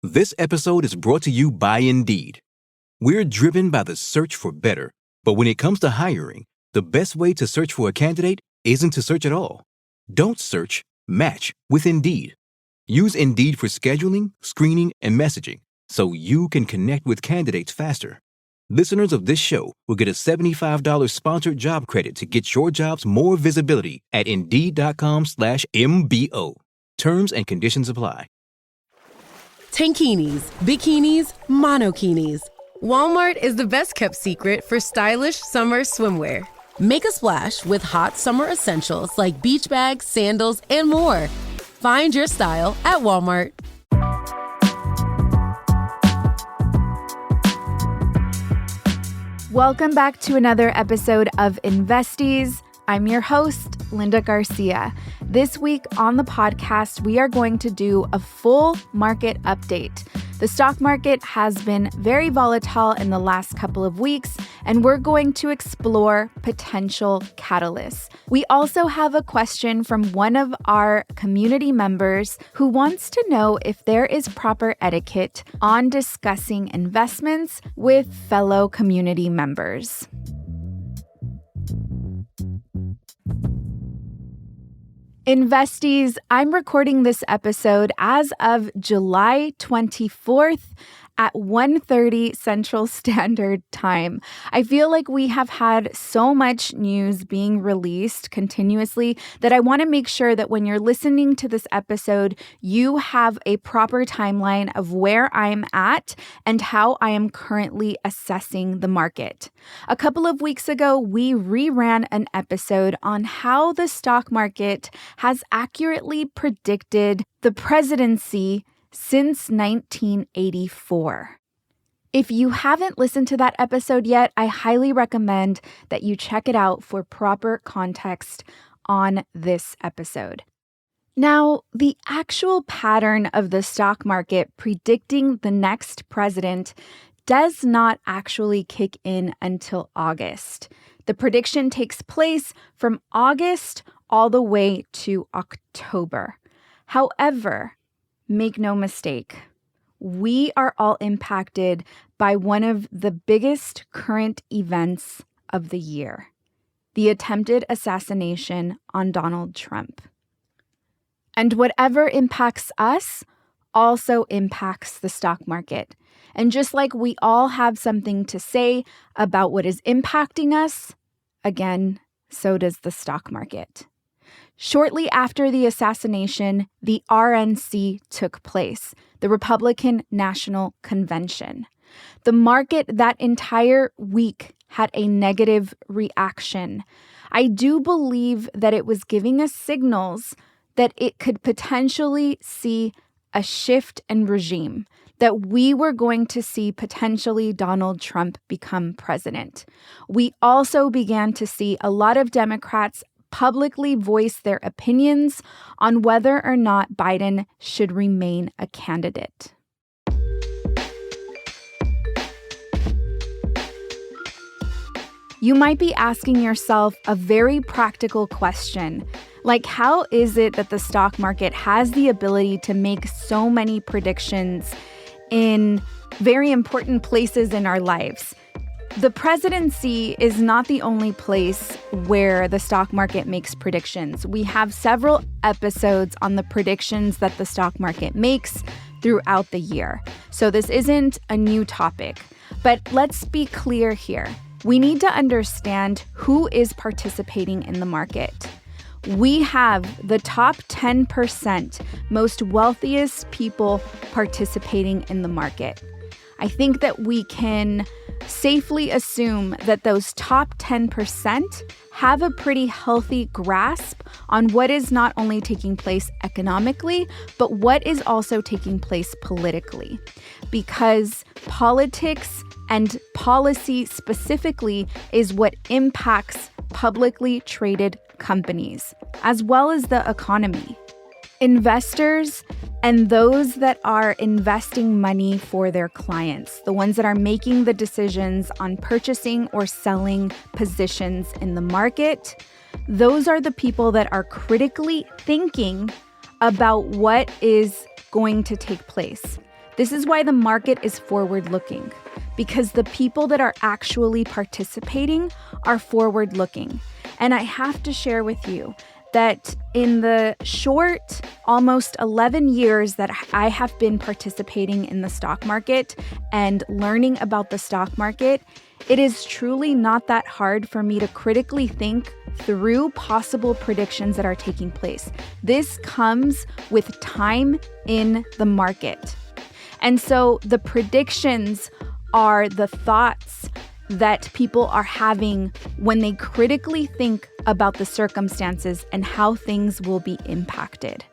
This episode is brought to you by Indeed. We're driven by the search for better, but when it comes to hiring, the best way to search for a candidate isn't to search at all. Don't search, match with Indeed. Use Indeed for scheduling, screening, and messaging so you can connect with candidates faster. Listeners of this show will get a $75 sponsored job credit to get your jobs more visibility at Indeed.com/MBO. Terms and conditions apply. Tankinis, bikinis, monokinis. Walmart is the best kept secret for stylish summer swimwear. Make a splash with hot summer essentials like beach bags, sandals, and more. Find your style at Walmart. Welcome back to another episode of Investies. I'm your host, Linda Garcia. This week on the podcast, we are going to do a full market update. The stock market has been very volatile in the last couple of weeks, and we're going to explore potential catalysts. We also have a question from one of our community members who wants to know if there is proper etiquette on discussing investments with fellow community members. Investies, I'm recording this episode as of July 24th at 1:30 Central Standard Time. I feel like we have had so much news being released continuously that I want to make sure that when you're listening to this episode, you have a proper timeline of where I'm at and how I am currently assessing the market. A couple of weeks ago, we reran an episode on how the stock market has accurately predicted the presidency since 1984. If you haven't listened to that episode yet, I highly recommend that you check it out for proper context on this episode. Now, the actual pattern of the stock market predicting the next president does not actually kick in until August. The prediction takes place from August all the way to October. However, make no mistake, we are all impacted by one of the biggest current events of the year, the attempted assassination on Donald Trump. And whatever impacts us also impacts the stock market. And just like we all have something to say about what is impacting us, again, so does the stock market. Shortly after the assassination, the RNC took place, the Republican National Convention. The market that entire week had a negative reaction. I do believe that it was giving us signals that it could potentially see a shift in regime, that we were going to see potentially Donald Trump become president. We also began to see a lot of Democrats publicly voice their opinions on whether or not Biden should remain a candidate. You might be asking yourself a very practical question, like how is it that the stock market has the ability to make so many predictions in very important places in our lives? The presidency is not the only place where the stock market makes predictions. We have several episodes on the predictions that the stock market makes throughout the year. So this isn't a new topic. But let's be clear here. We need to understand who is participating in the market. We have the top 10% most wealthiest people participating in the market. I think that we can safely assume that those top 10% have a pretty healthy grasp on what is not only taking place economically, but what is also taking place politically. Because politics and policy specifically is what impacts publicly traded companies, as well as the economy. Investors and those that are investing money for their clients, the ones that are making the decisions on purchasing or selling positions in the market, those are the people that are critically thinking about what is going to take place. This is why the market is forward-looking, because the people that are actually participating are forward-looking. And I have to share with you that in the short, almost 11 years that I have been participating in the stock market and learning about the stock market, it is truly not that hard for me to critically think through possible predictions that are taking place. This comes with time in the market. And so the predictions are the thoughts that people are having when they critically think about the circumstances and how things will be impacted.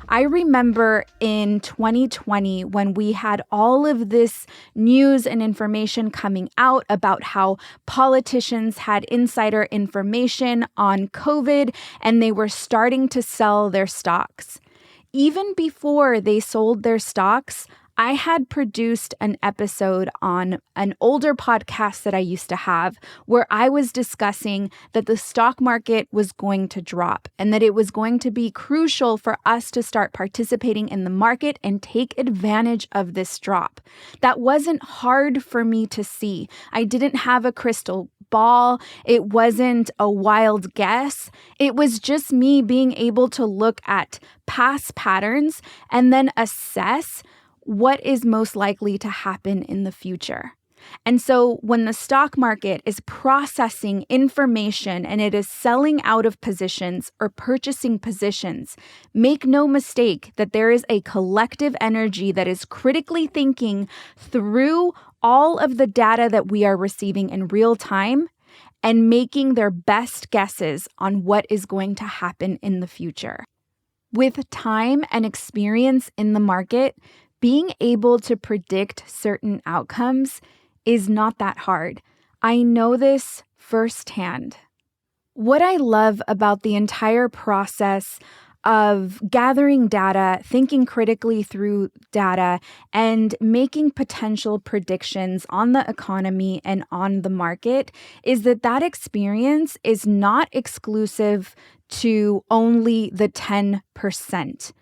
I remember in 2020 when we had all of this news and information coming out about how politicians had insider information on COVID and they were starting to sell their stocks. Even before they sold their stocks, I had produced an episode on an older podcast that I used to have where I was discussing that the stock market was going to drop and that it was going to be crucial for us to start participating in the market and take advantage of this drop. That wasn't hard for me to see. I didn't have a crystal ball. It wasn't a wild guess. It was just me being able to look at past patterns and then assess what is most likely to happen in the future. And so when the stock market is processing information and it is selling out of positions or purchasing positions, make no mistake that there is a collective energy that is critically thinking through all of the data that we are receiving in real time and making their best guesses on what is going to happen in the future. With time and experience in the market, being able to predict certain outcomes is not that hard. I know this firsthand. What I love about the entire process of gathering data, thinking critically through data, and making potential predictions on the economy and on the market is that that experience is not exclusive to only the 10%.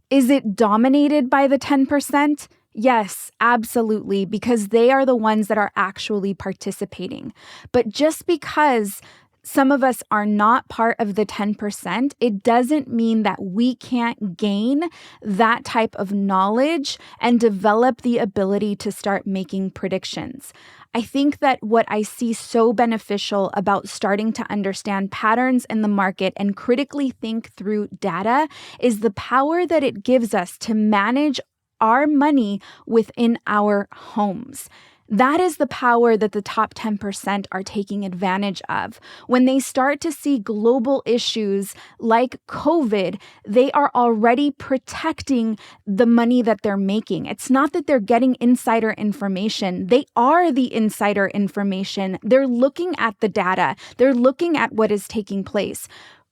Is it dominated by the 10%? Yes, absolutely, because they are the ones that are actually participating. But just because some of us are not part of the 10%, it doesn't mean that we can't gain that type of knowledge and develop the ability to start making predictions. I think that what I see so beneficial about starting to understand patterns in the market and critically think through data is the power that it gives us to manage our money within our homes. That is the power that the top 10% are taking advantage of. When they start to see global issues like COVID, they are already protecting the money that they're making. It's not that they're getting insider information. They are the insider information. They're looking at the data. They're looking at what is taking place.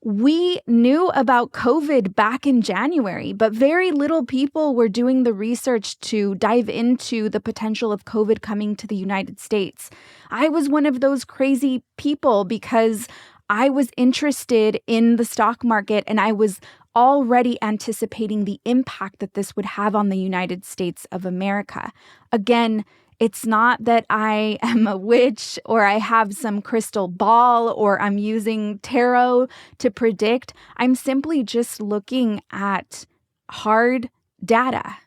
We knew about COVID back in January, but very little people were doing the research to dive into the potential of COVID coming to the United States. I was one of those crazy people because I was interested in the stock market and I was already anticipating the impact that this would have on the United States of America. Again, it's not that I am a witch or I have some crystal ball or I'm using tarot to predict. I'm simply just looking at hard data.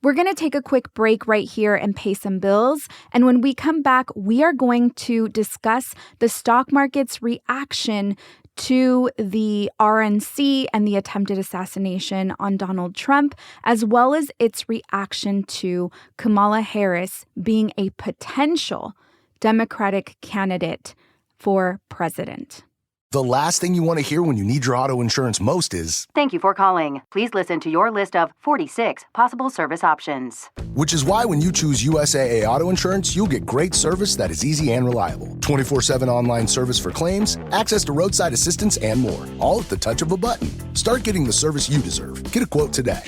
We're going to take a quick break right here and pay some bills. And when we come back, we are going to discuss the stock market's reaction to the RNC and the attempted assassination on Donald Trump, as well as its reaction to Kamala Harris being a potential Democratic candidate for president. The last thing you want to hear when you need your auto insurance most is, "Thank you for calling. Please listen to your list of 46 possible service options." which is why when you choose USAA Auto Insurance, you'll get great service that is easy and reliable. 24/7 online service for claims, access to roadside assistance, and more, all at the touch of a button. Start getting the service you deserve. Get a quote today.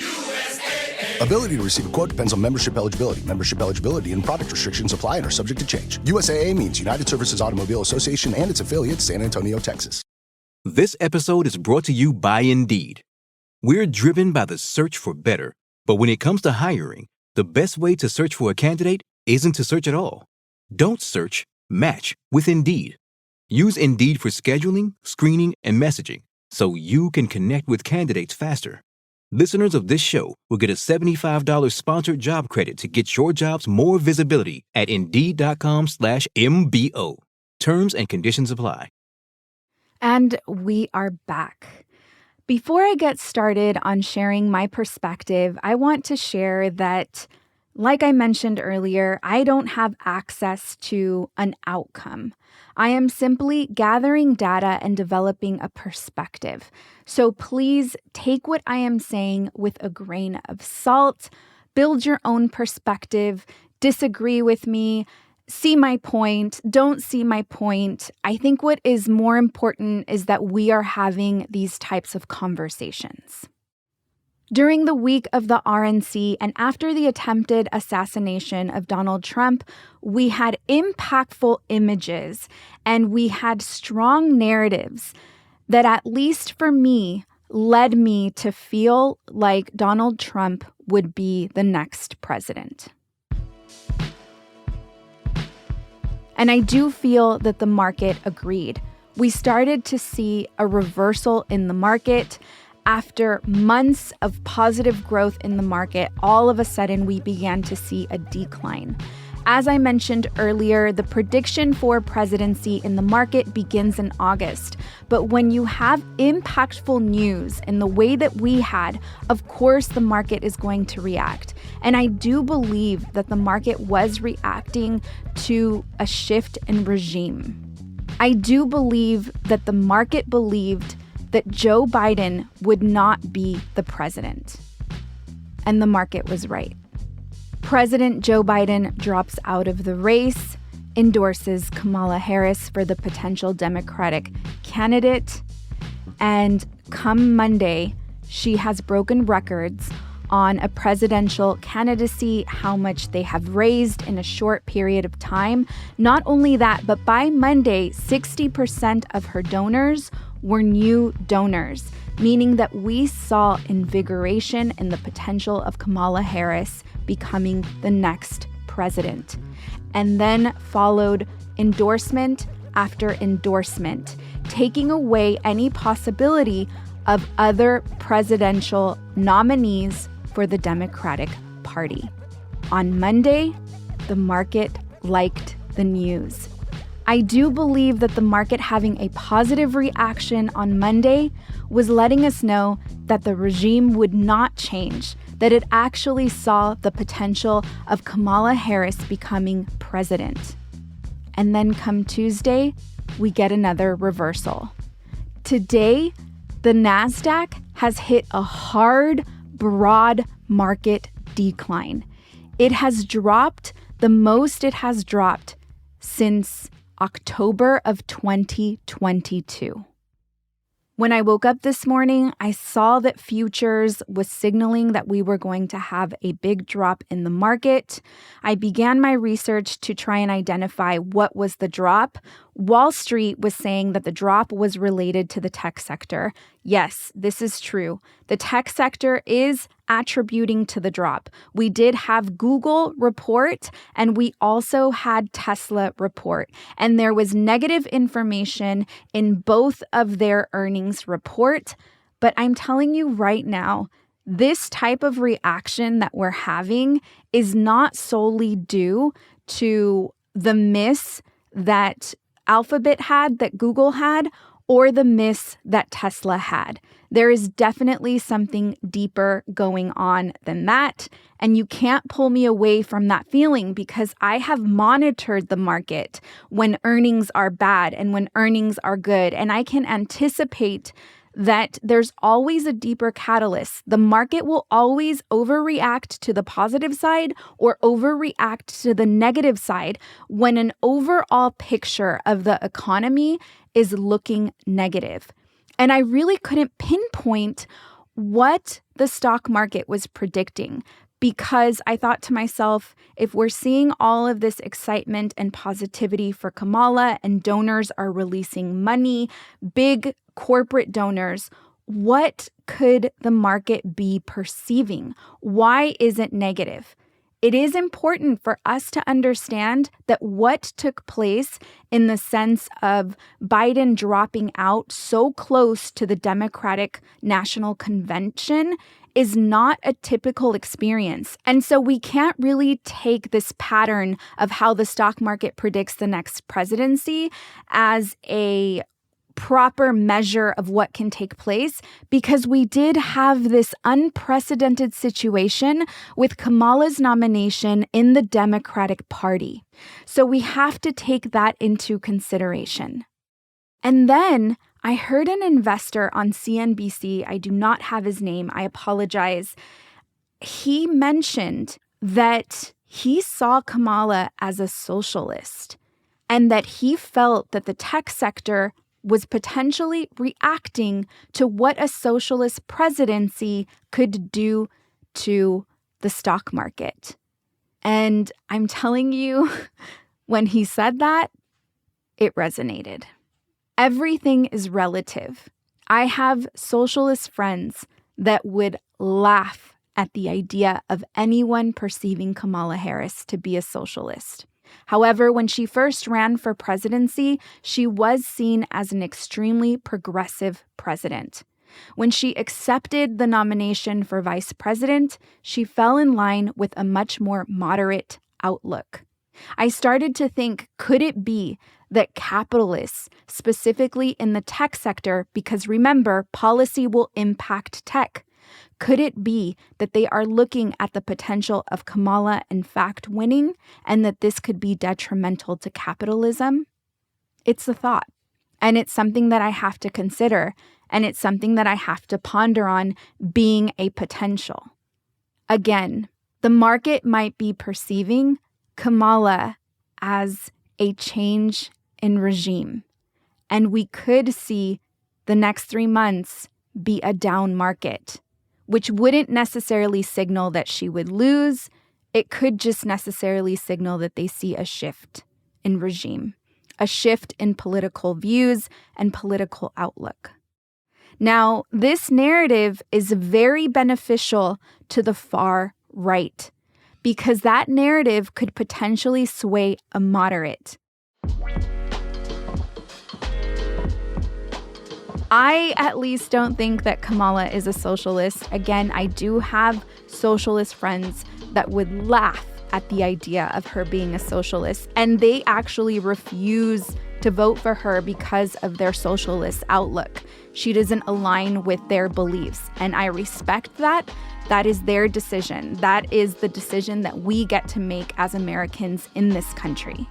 Ability to receive a quote depends on membership eligibility. Membership eligibility and product restrictions apply and are subject to change. USAA means United Services Automobile Association and its affiliates, San Antonio, Texas. This episode is brought to you by Indeed. We're driven by the search for better, but when it comes to hiring, the best way to search for a candidate isn't to search at all. Don't search, match with Indeed. Use Indeed for scheduling, screening, and messaging so you can connect with candidates faster. Listeners of this show will get a $75 sponsored job credit to get your jobs more visibility at Indeed.com/MBO. Terms and conditions apply. And we are back. Before I get started on sharing my perspective, I want to share that, like I mentioned earlier, I don't have access to an outcome. I am simply gathering data and developing a perspective. So please take what I am saying with a grain of salt, build your own perspective, disagree with me, see my point, don't see my point. I think what is more important is that we are having these types of conversations. During the week of the RNC and after the attempted assassination of Donald Trump, we had impactful images and we had strong narratives that, at least for me, led me to feel like Donald Trump would be the next president. And I do feel that the market agreed. We started to see a reversal in the market. After months of positive growth in the market, all of a sudden we began to see a decline. As I mentioned earlier, the prediction for presidency in the market begins in August. But when you have impactful news in the way that we had, of course the market is going to react. And I do believe that the market was reacting to a shift in regime. I do believe that the market believed that Joe Biden would not be the president. And the market was right. President Joe Biden drops out of the race, endorses Kamala Harris for the potential Democratic candidate, and come Monday, she has broken records on a presidential candidacy, how much they have raised in a short period of time. Not only that, but by Monday, 60% of her donors were new donors, meaning that we saw invigoration in the potential of Kamala Harris becoming the next president. And then followed endorsement after endorsement, taking away any possibility of other presidential nominees for the Democratic Party. On Monday, the market liked the news. I do believe that the market having a positive reaction on Monday was letting us know that the regime would not change, that it actually saw the potential of Kamala Harris becoming president. And then come Tuesday, we get another reversal. Today, the NASDAQ has hit a hard, broad market decline. It has dropped the most it has dropped since October of 2022. When I woke up this morning, I saw that futures was signaling that we were going to have a big drop in the market. I began my research to try and identify what was the drop. Wall Street was saying that the drop was related to the tech sector. Yes, this is true. The tech sector is attributing to the drop. We did have Google report and we also had Tesla report. And there was negative information in both of their earnings report. But I'm telling you right now, this type of reaction that we're having is not solely due to the miss that Alphabet had, that Google had, or the miss that Tesla had. There is definitely something deeper going on than that. And you can't pull me away from that feeling because I have monitored the market when earnings are bad and when earnings are good. And I can anticipate that there's always a deeper catalyst. The market will always overreact to the positive side or overreact to the negative side when an overall picture of the economy is looking negative. And I really couldn't pinpoint what the stock market was predicting because I thought to myself, if we're seeing all of this excitement and positivity for Kamala and donors are releasing money, big corporate donors, what could the market be perceiving? Why is it negative? It is important for us to understand that what took place in the sense of Biden dropping out so close to the Democratic National Convention is not a typical experience. And so we can't really take this pattern of how the stock market predicts the next presidency as a proper measure of what can take place, because we did have this unprecedented situation with Kamala's nomination in the Democratic Party. So we have to take that into consideration. And then I heard an investor on CNBC, I do not have his name, I apologize. He mentioned that he saw Kamala as a socialist and that he felt that the tech sector was potentially reacting to what a socialist presidency could do to the stock market. And I'm telling you, when he said that, it resonated. Everything is relative. I have socialist friends that would laugh at the idea of anyone perceiving Kamala Harris to be a socialist. However, when she first ran for presidency, she was seen as an extremely progressive president. When she accepted the nomination for vice president, she fell in line with a much more moderate outlook. I started to think, could it be that capitalists, specifically in the tech sector, because remember, policy will impact tech, could it be that they are looking at the potential of Kamala in fact winning and that this could be detrimental to capitalism? It's a thought, and it's something that I have to consider, and it's something that I have to ponder on being a potential. Again, the market might be perceiving Kamala as a change in regime, and we could see the next 3 months be a down market, which wouldn't necessarily signal that she would lose. It could just necessarily signal that they see a shift in regime, a shift in political views and political outlook. Now, this narrative is very beneficial to the far right because that narrative could potentially sway a moderate. I at least don't think that Kamala is a socialist. Again, I do have socialist friends that would laugh at the idea of her being a socialist, and they actually refuse to vote for her because of their socialist outlook. She doesn't align with their beliefs, and I respect that. That is their decision. That is the decision that we get to make as Americans in this country.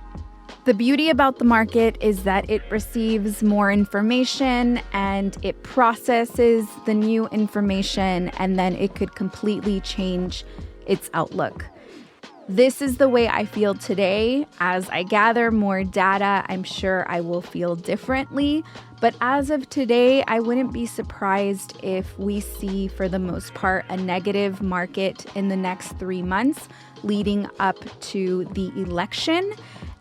The beauty about the market is that it receives more information and it processes the new information, and then it could completely change its outlook. This is the way I feel today. As I gather more data, I'm sure I will feel differently. But as of today, I wouldn't be surprised if we see, for the most part, a negative market in the next 3 months leading up to the election.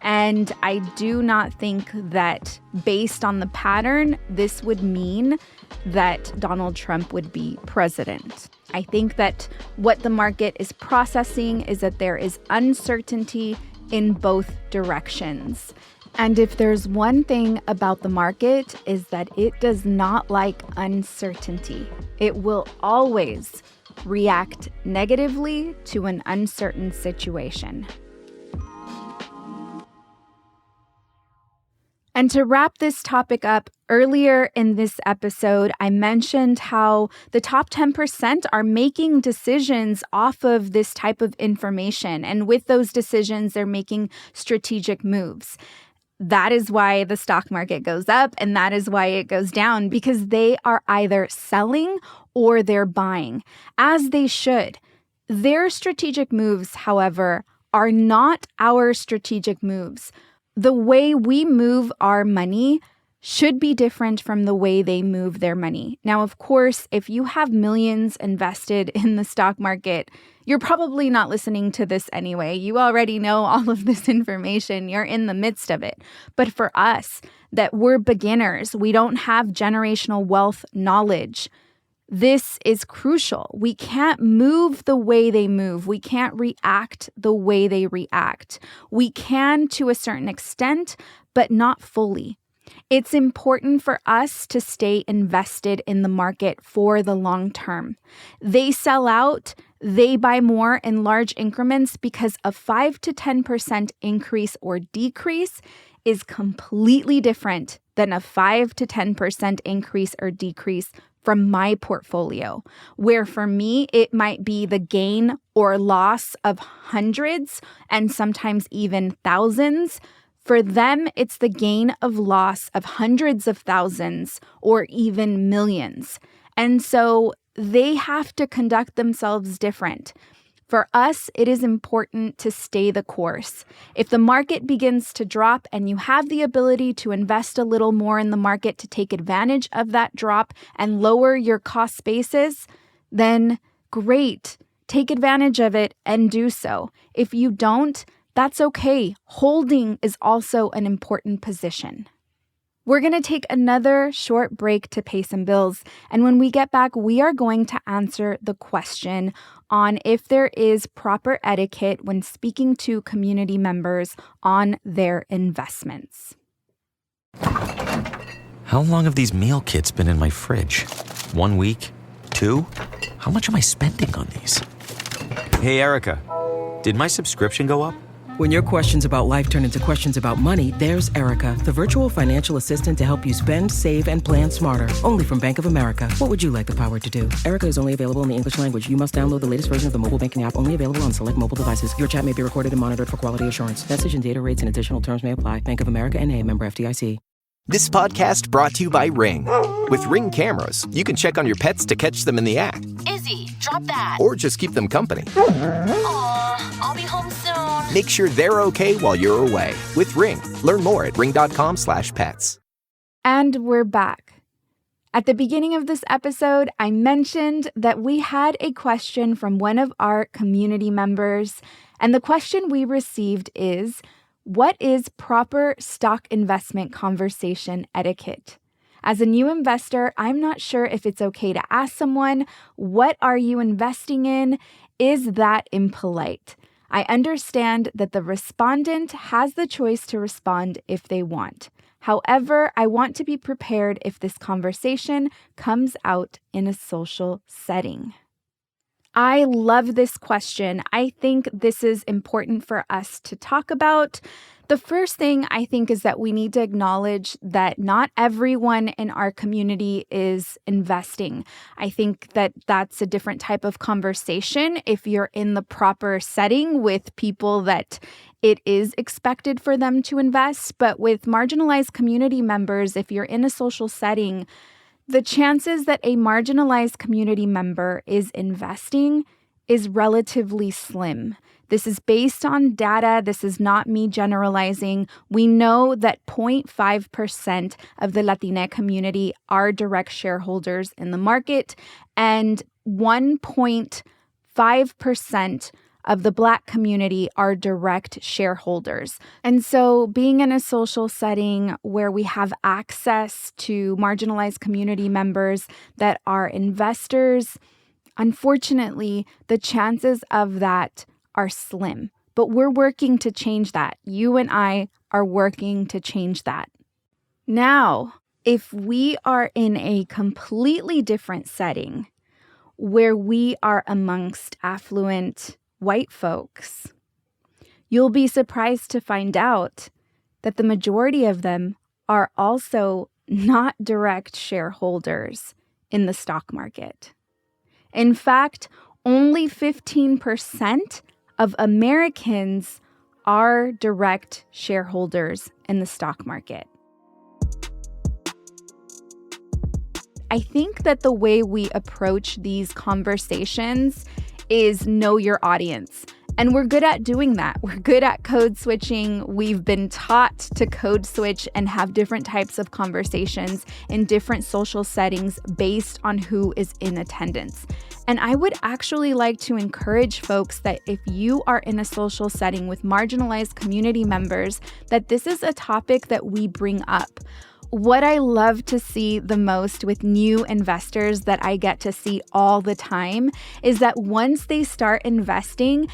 And I do not think that, based on the pattern, this would mean that Donald Trump would be president. I think that what the market is processing is that there is uncertainty in both directions. And if there's one thing about the market is that it does not like uncertainty. It will always react negatively to an uncertain situation. And to wrap this topic up, earlier in this episode, I mentioned how the top 10% are making decisions off of this type of information. And with those decisions, they're making strategic moves. That is why the stock market goes up and that is why it goes down, because they are either selling or they're buying, as they should. Their strategic moves, however, are not our strategic moves. The way we move our money should be different from the way they move their money. Now, of course, if you have millions invested in the stock market, you're probably not listening to this anyway. You already know all of this information. You're in the midst of it. But for us, that we're beginners, we don't have generational wealth knowledge, This is crucial. We can't move the way they move. We can't react the way they react. We can to a certain extent, but not fully. It's important for us to stay invested in the market for the long term. They sell out, they buy more in large increments because a 5 to 10% increase or decrease is completely different than a 5 to 10% increase or decrease from my portfolio, where for me, it might be the gain or loss of hundreds and sometimes even thousands. For them, it's the gain of loss of hundreds of thousands or even millions. And so they have to conduct themselves different. For us, it is important to stay the course. If the market begins to drop and you have the ability to invest a little more in the market to take advantage of that drop and lower your cost basis, then great, take advantage of it and do so. If you don't, that's okay. Holding is also an important position. We're going to take another short break to pay some bills. And when we get back, we are going to answer the question on if there is proper etiquette when speaking to community members on their investments. How long have these meal kits been in my fridge? 1 week? 2? How much am I spending on these? Hey, Erica, did my subscription go up? When your questions about life turn into questions about money, there's Erica, the virtual financial assistant to help you spend, save, and plan smarter. Only from Bank of America. What would you like the power to do? Erica is only available in the English language. You must download the latest version of the mobile banking app, only available on select mobile devices. Your chat may be recorded and monitored for quality assurance. Message and data rates and additional terms may apply. Bank of America N.A., member FDIC. This podcast brought to you by Ring. With Ring cameras, you can check on your pets to catch them in the act. Izzy, drop that. Or just keep them company. Aw, I'll be home soon. Make sure they're okay while you're away. With Ring. Learn more at ring.com/pets. And we're back. At the beginning of this episode, I mentioned that we had a question from one of our community members. And the question we received is, what is proper stock investment conversation etiquette? As a new investor, I'm not sure if it's okay to ask someone, what are you investing in? Is that impolite? I understand that the respondent has the choice to respond if they want. However, I want to be prepared if this conversation comes out in a social setting. I love this question. I think this is important for us to talk about. The first thing I think is that we need to acknowledge that not everyone in our community is investing. I think that that's a different type of conversation if you're in the proper setting with people that it is expected for them to invest. But with marginalized community members, if you're in a social setting, the chances that a marginalized community member is investing is relatively slim. This is based on data. This is not me generalizing. We know that 0.5% of the Latina community are direct shareholders in the market, and 1.5% of the Black community are direct shareholders. And so being in a social setting where we have access to marginalized community members that are investors, unfortunately, the chances of that are slim. But we're working to change that. You and I are working to change that. Now, if we are in a completely different setting where we are amongst affluent white folks, you'll be surprised to find out that the majority of them are also not direct shareholders in the stock market. In fact, only 15% of Americans are direct shareholders in the stock market. I think that the way we approach these conversations is know your audience. And we're good at doing that. We're good at code switching. We've been taught to code switch and have different types of conversations in different social settings based on who is in attendance. And I would actually like to encourage folks that if you are in a social setting with marginalized community members, that this is a topic that we bring up. what I love to see the most with new investors that I get to see all the time is that once they start investing,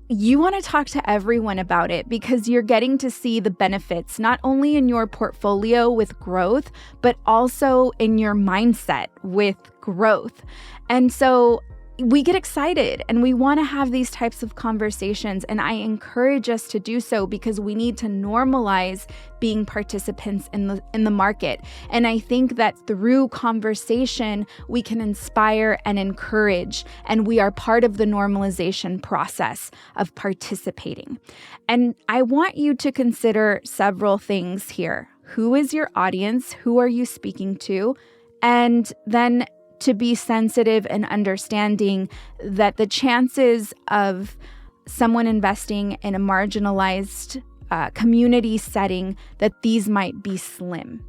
you want to talk to everyone about it because you're getting to see the benefits, not only in your portfolio with growth, but also in your mindset with growth. And so we get excited and we want to have these types of conversations. And I encourage us to do so because we need to normalize being participants in the market. And I think that through conversation, we can inspire and encourage, and we are part of the normalization process of participating. And I want you to consider several things here. Who is your audience? Who are you speaking to? And then to be sensitive and understanding that the chances of someone investing in a marginalized community setting, that these might be slim.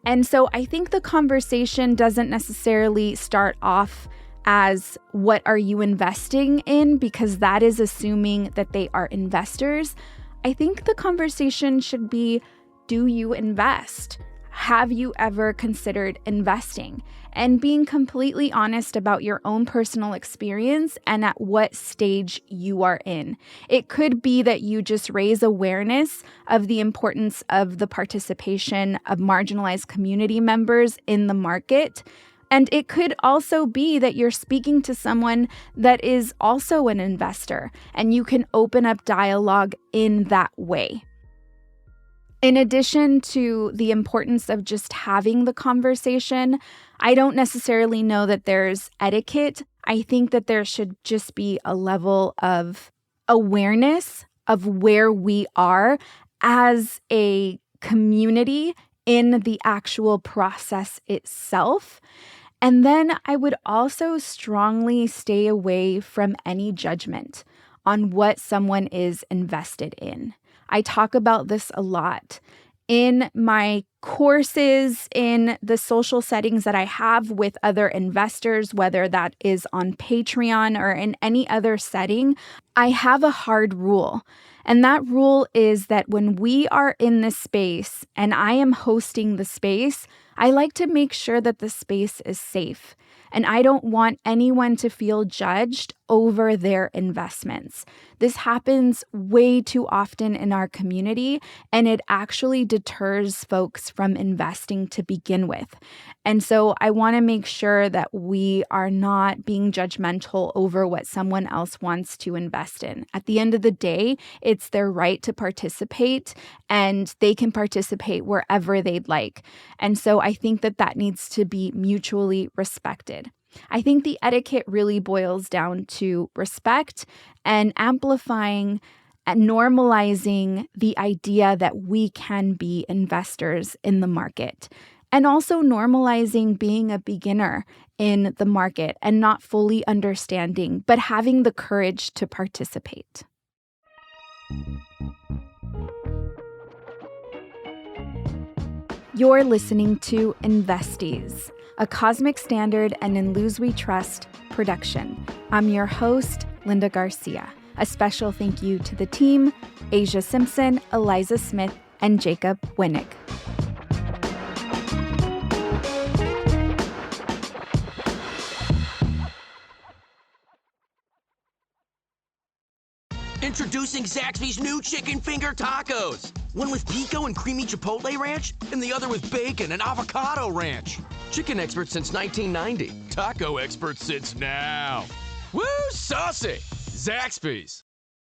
And so I think the conversation doesn't necessarily start off as what are you investing in, because that is assuming that they are investors. I think the conversation should be, do you invest? Have you ever considered investing? And being completely honest about your own personal experience and at what stage you are in. It could be that you just raise awareness of the importance of the participation of marginalized community members in the market. And it could also be that you're speaking to someone that is also an investor, and you can open up dialogue in that way. In addition to the importance of just having the conversation, I don't necessarily know that there's etiquette. I think that there should just be a level of awareness of where we are as a community in the actual process itself. And then I would also strongly stay away from any judgment on what someone is invested in. I talk about this a lot in my courses, in the social settings that I have with other investors, whether that is on Patreon or in any other setting. I have a hard rule. And that rule is that when we are in this space and I am hosting the space, I like to make sure that the space is safe. And I don't want anyone to feel judged over their investments. This happens way too often in our community, and it actually deters folks from investing to begin with. And so I want to make sure that we are not being judgmental over what someone else wants to invest in. At the end of the day, it's their right to participate, and they can participate wherever they'd like. And so I think that that needs to be mutually respected. I think the etiquette really boils down to respect and amplifying and normalizing the idea that we can be investors in the market, and also normalizing being a beginner in the market and not fully understanding, but having the courage to participate. You're listening to Investies, a Cosmic Standard and In Luz We Trust production. I'm your host, Linda Garcia. A special thank you to the team, Asia Simpson, Eliza Smith, and Jacob Winnick. Introducing Zaxby's new chicken finger tacos. One with pico and creamy chipotle ranch, and the other with bacon and avocado ranch. Chicken expert since 1990. Taco expert since now. Woo, saucy! Zaxby's.